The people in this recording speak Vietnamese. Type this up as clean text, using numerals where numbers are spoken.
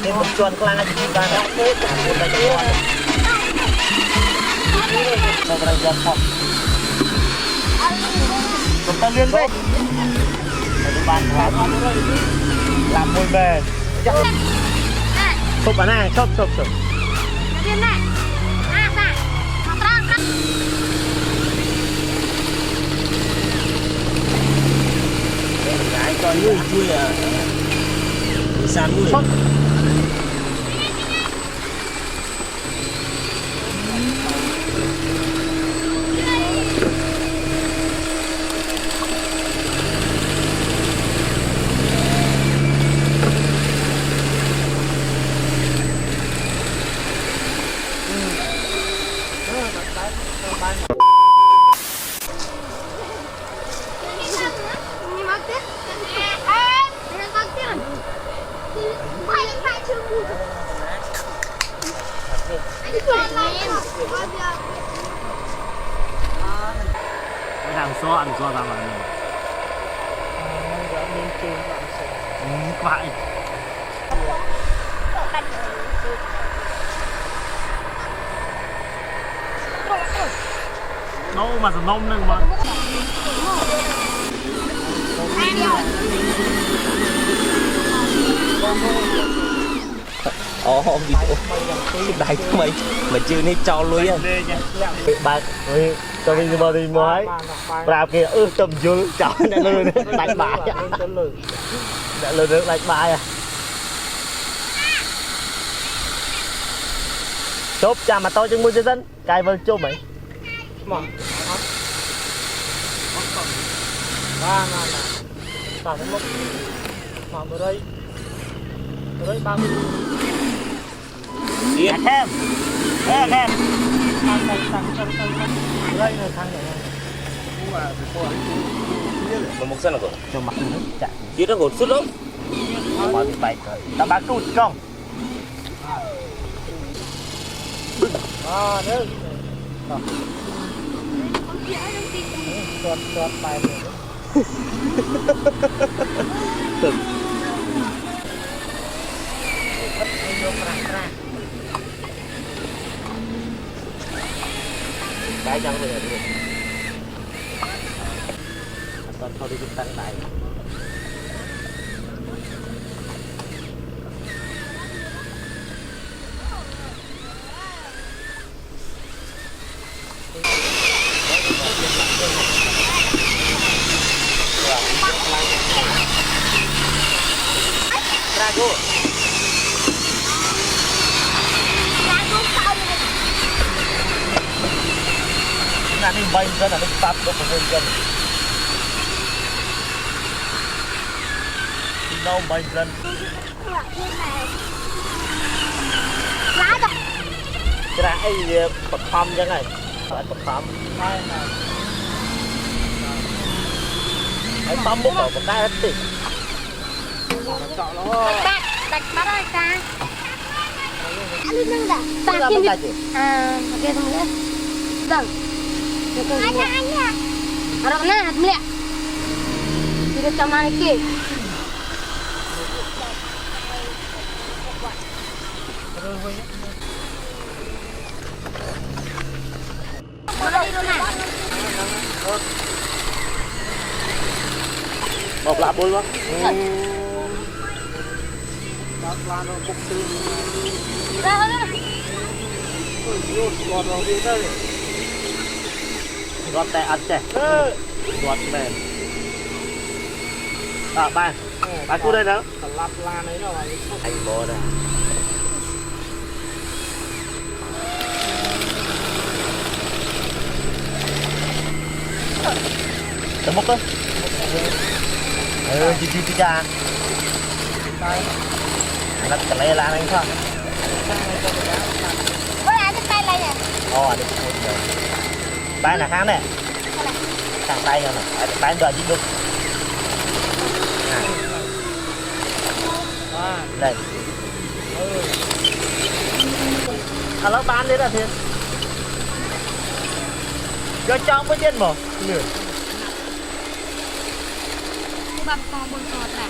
cái một chuồn con là gì ba nó thế cả một là chuồn sao cái giờ phật chúng ta liên với bàn làm mùi bề chụp bạn này chụp cái cho nuôi chui à sàn nuôi ăn xo ra mà vậy nấu mà sẽ nông nâng mà ồ đi đại mày mà chưa ní cho lui á bạn cho mình vào đi mới làm kia tầm dul chọn đã lừa đánh bài đã lừa được đánh bài à chốt cha mà tôi chứng mua cho dân cài vào chốt mày cả cái mốc mà ở đây 30 Điệt thêm thêm tăng đây là thang này mà một sân là rồi cho mặt nó chạy chứ nó gột suốt lắm mà bị bạch ta bác tụt không đấy tuột bài cái chẳng bây giờ được toàn thôi đi chúng ta lại Drago là đi bay ra là nó tắt được một dân đi đâu bay dân cái là ai bật thăm như này bật thăm ai thăm bốc vào một cái hết tỉ Đặt bắt ơi ta. Anh nâng đã. Ta kia đi. À, kia thằng nữa. Dần. Anh à. Arok na hat melihat. Tidak sama lagi. một lạ bôi quá gọt tè ăn tè gọt mềm à ba cu đây đó lạp lan ấy rồi thành bò đây tấm mốc đó chị cha lật cái này là anh không có ai cái tay này nè được tay là kháng này thằng tay rồi này tay đợi đi được đây nó bán đấy là thiên cho trong với trên một nửa bắp con bồn sọt này